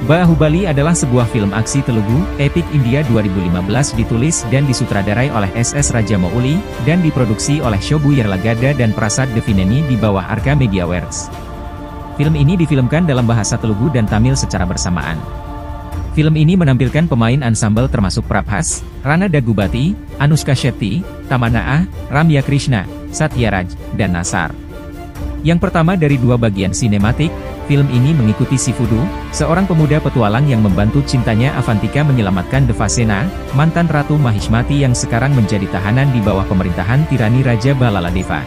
Baahubali adalah sebuah film aksi Telugu, epik India 2015 ditulis dan disutradarai oleh S.S. Rajamouli, dan diproduksi oleh Shobhu Yerlagada dan Prasad Devineni di bawah Arka Media Works. Film ini difilmkan dalam bahasa Telugu dan Tamil secara bersamaan. Film ini menampilkan pemain ansambel termasuk Prabhas, Rana Dagubati, Anushka Shetty, Tamannaah, Ramya Krishna, Satya Raj, dan Nasar. Yang pertama dari dua bagian sinematik, film ini mengikuti Shifudu, seorang pemuda petualang yang membantu cintanya Avantika menyelamatkan Devasena, mantan Ratu Mahishmati yang sekarang menjadi tahanan di bawah pemerintahan tirani Raja Balaladeva.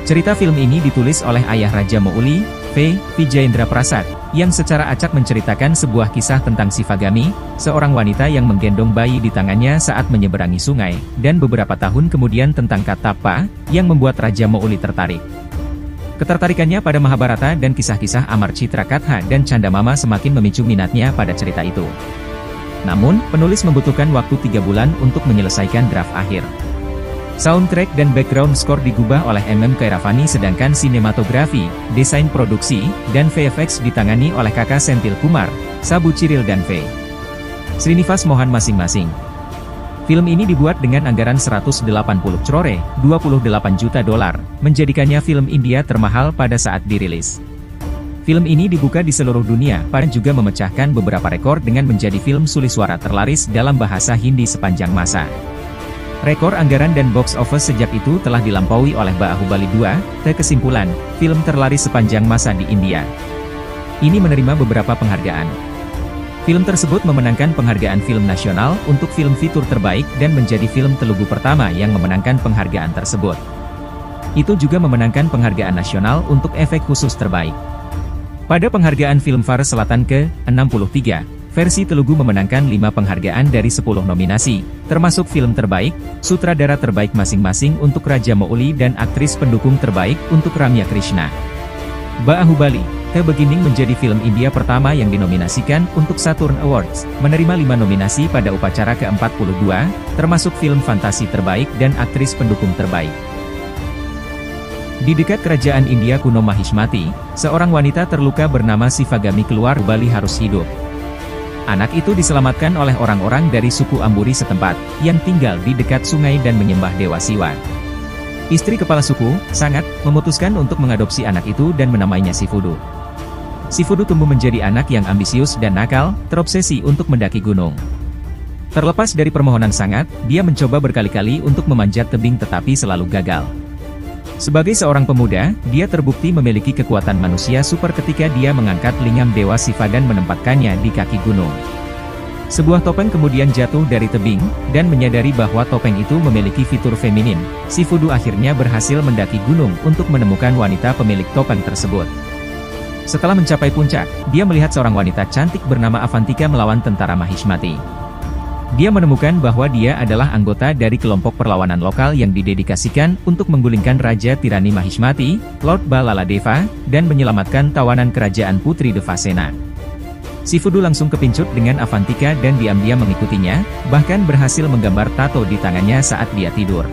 Cerita film ini ditulis oleh ayah Rajamouli, V. Vijayendra Prasad, yang secara acak menceritakan sebuah kisah tentang Sivagami, seorang wanita yang menggendong bayi di tangannya saat menyeberangi sungai, dan beberapa tahun kemudian tentang Katappa, yang membuat Rajamouli tertarik. Ketertarikannya pada Mahabharata dan kisah-kisah Amar Chitrakatha dan Candamama semakin memicu minatnya pada cerita itu. Namun, penulis membutuhkan waktu 3 bulan untuk menyelesaikan draft akhir. Soundtrack dan background score digubah oleh M.M. Keeravani sedangkan sinematografi, desain produksi, dan VFX ditangani oleh kakak Senthil Kumar, Sabu Chiril dan V. Srinivas Mohan masing-masing. Film ini dibuat dengan anggaran 180 crore, $28 juta, menjadikannya film India termahal pada saat dirilis. Film ini dibuka di seluruh dunia, dan juga memecahkan beberapa rekor dengan menjadi film suliswara terlaris dalam bahasa Hindi sepanjang masa. Rekor anggaran dan box office sejak itu telah dilampaui oleh Baahubali 2, kesimpulan, film terlaris sepanjang masa di India. Ini menerima beberapa penghargaan. Film tersebut memenangkan penghargaan film nasional untuk film fitur terbaik dan menjadi film Telugu pertama yang memenangkan penghargaan tersebut. Itu juga memenangkan penghargaan nasional untuk efek khusus terbaik. Pada penghargaan film Far Selatan ke-63, versi Telugu memenangkan 5 penghargaan dari 10 nominasi, termasuk film terbaik, sutradara terbaik masing-masing untuk Rajamouli dan aktris pendukung terbaik untuk Ramya Krishna. Baahubali, The Beginning menjadi film India pertama yang dinominasikan untuk Saturn Awards, menerima 5 nominasi pada upacara ke-42, termasuk film fantasi terbaik dan aktris pendukung terbaik. Di dekat kerajaan India kuno Mahishmati, seorang wanita terluka bernama Sivagami keluar Bali harus hidup. Anak itu diselamatkan oleh orang-orang dari suku Amburi setempat, yang tinggal di dekat sungai dan menyembah Dewa Siwa. Istri kepala suku, Sangat, memutuskan untuk mengadopsi anak itu dan menamainya Shifudu. Shifudu tumbuh menjadi anak yang ambisius dan nakal, terobsesi untuk mendaki gunung. Terlepas dari permohonan Sangat, dia mencoba berkali-kali untuk memanjat tebing tetapi selalu gagal. Sebagai seorang pemuda, dia terbukti memiliki kekuatan manusia super ketika dia mengangkat lingam Dewa Siva dan menempatkannya di kaki gunung. Sebuah topeng kemudian jatuh dari tebing, dan menyadari bahwa topeng itu memiliki fitur feminin, Shifudu akhirnya berhasil mendaki gunung untuk menemukan wanita pemilik topeng tersebut. Setelah mencapai puncak, dia melihat seorang wanita cantik bernama Avantika melawan tentara Mahishmati. Dia menemukan bahwa dia adalah anggota dari kelompok perlawanan lokal yang didedikasikan untuk menggulingkan Raja Tirani Mahishmati, Lord Balaladeva, dan menyelamatkan tawanan kerajaan Putri Devasena. Shifudu langsung kepincut dengan Avantika dan diam-diam mengikutinya, bahkan berhasil menggambar tato di tangannya saat dia tidur.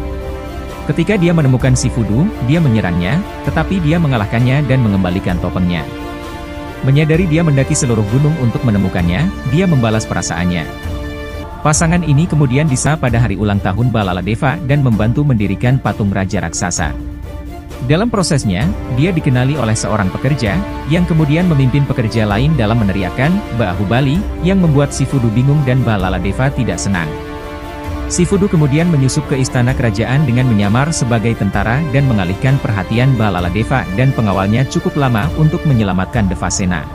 Ketika dia menemukan Shifudu, dia menyerangnya, tetapi dia mengalahkannya dan mengembalikan topengnya. Menyadari dia mendaki seluruh gunung untuk menemukannya, dia membalas perasaannya. Pasangan ini kemudian disah pada hari ulang tahun Balaladeva dan membantu mendirikan patung Raja Raksasa. Dalam prosesnya, dia dikenali oleh seorang pekerja, yang kemudian memimpin pekerja lain dalam meneriakkan Baahubali, yang membuat Shifudu bingung dan Balaladeva tidak senang. Shifudu kemudian menyusup ke istana kerajaan dengan menyamar sebagai tentara dan mengalihkan perhatian Balaladeva dan pengawalnya cukup lama untuk menyelamatkan Devasena.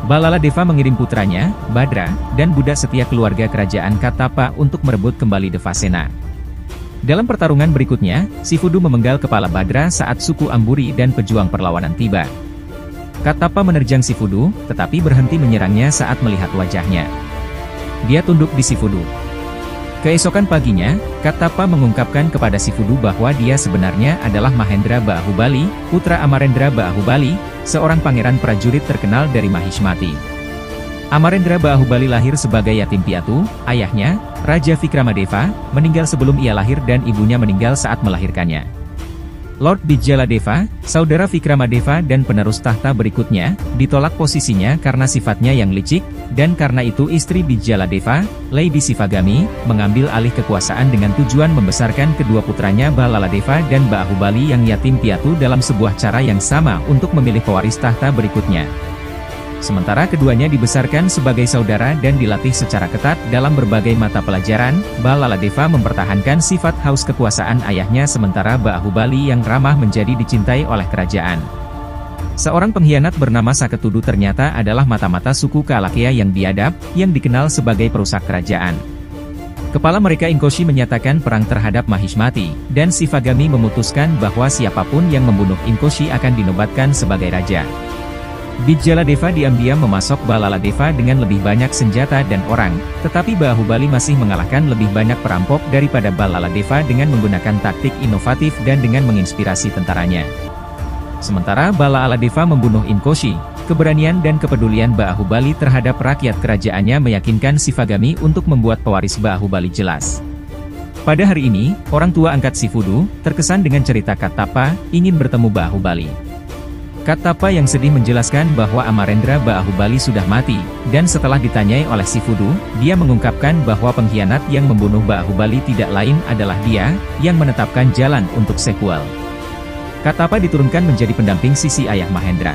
Balaladeva mengirim putranya, Badra, dan budak setia keluarga kerajaan Katappa untuk merebut kembali Devasena. Dalam pertarungan berikutnya, Shifudu memenggal kepala Badra saat suku Amburi dan pejuang perlawanan tiba. Katappa menerjang Shifudu, tetapi berhenti menyerangnya saat melihat wajahnya. dia tunduk di Sifudu. Keesokan paginya, Kattapa mengungkapkan kepada Sifudu bahwa dia sebenarnya adalah Mahendra Bahubali, putra Amarendra Bahubali, seorang pangeran prajurit terkenal dari Mahishmati. Amarendra Bahubali lahir sebagai yatim piatu, ayahnya, Raja Vikramadeva, meninggal sebelum ia lahir dan ibunya meninggal saat melahirkannya. Lord Bijaladeva, saudara Vikramadeva dan penerus tahta berikutnya, ditolak posisinya karena sifatnya yang licik, dan karena itu istri Bijaladeva, Lady Sivagami, mengambil alih kekuasaan dengan tujuan membesarkan kedua putranya Balaladeva dan Bahubali yang yatim piatu dalam sebuah cara yang sama untuk memilih pewaris tahta berikutnya. Sementara keduanya dibesarkan sebagai saudara dan dilatih secara ketat dalam berbagai mata pelajaran, Balaladeva mempertahankan sifat haus kekuasaan ayahnya sementara Bahubali yang ramah menjadi dicintai oleh kerajaan. Seorang pengkhianat bernama Saketudu ternyata adalah mata-mata suku Kalakya yang biadab, yang dikenal sebagai perusak kerajaan. Kepala mereka Inkoshi menyatakan perang terhadap Mahishmati, dan Sivagami memutuskan bahwa siapapun yang membunuh Inkoshi akan dinobatkan sebagai raja. Bijaladeva diam-diam memasok Balaladeva dengan lebih banyak senjata dan orang, tetapi Bahubali masih mengalahkan lebih banyak perampok daripada Balaladeva dengan menggunakan taktik inovatif dan dengan menginspirasi tentaranya. Sementara Balaladeva membunuh Inkoshi, keberanian dan kepedulian Bahubali terhadap rakyat kerajaannya meyakinkan Sivagami untuk membuat pewaris Bahubali jelas. Pada hari ini, orang tua angkat Sifudu, terkesan dengan cerita Kattapa, ingin bertemu Bahubali. Kattapa yang sedih menjelaskan bahwa Amarendra Bahubali sudah mati, dan setelah ditanyai oleh Sifudu, dia mengungkapkan bahwa pengkhianat yang membunuh Bahubali tidak lain adalah dia, yang menetapkan jalan untuk sequel. Kattapa diturunkan menjadi pendamping sisi ayah Mahendra.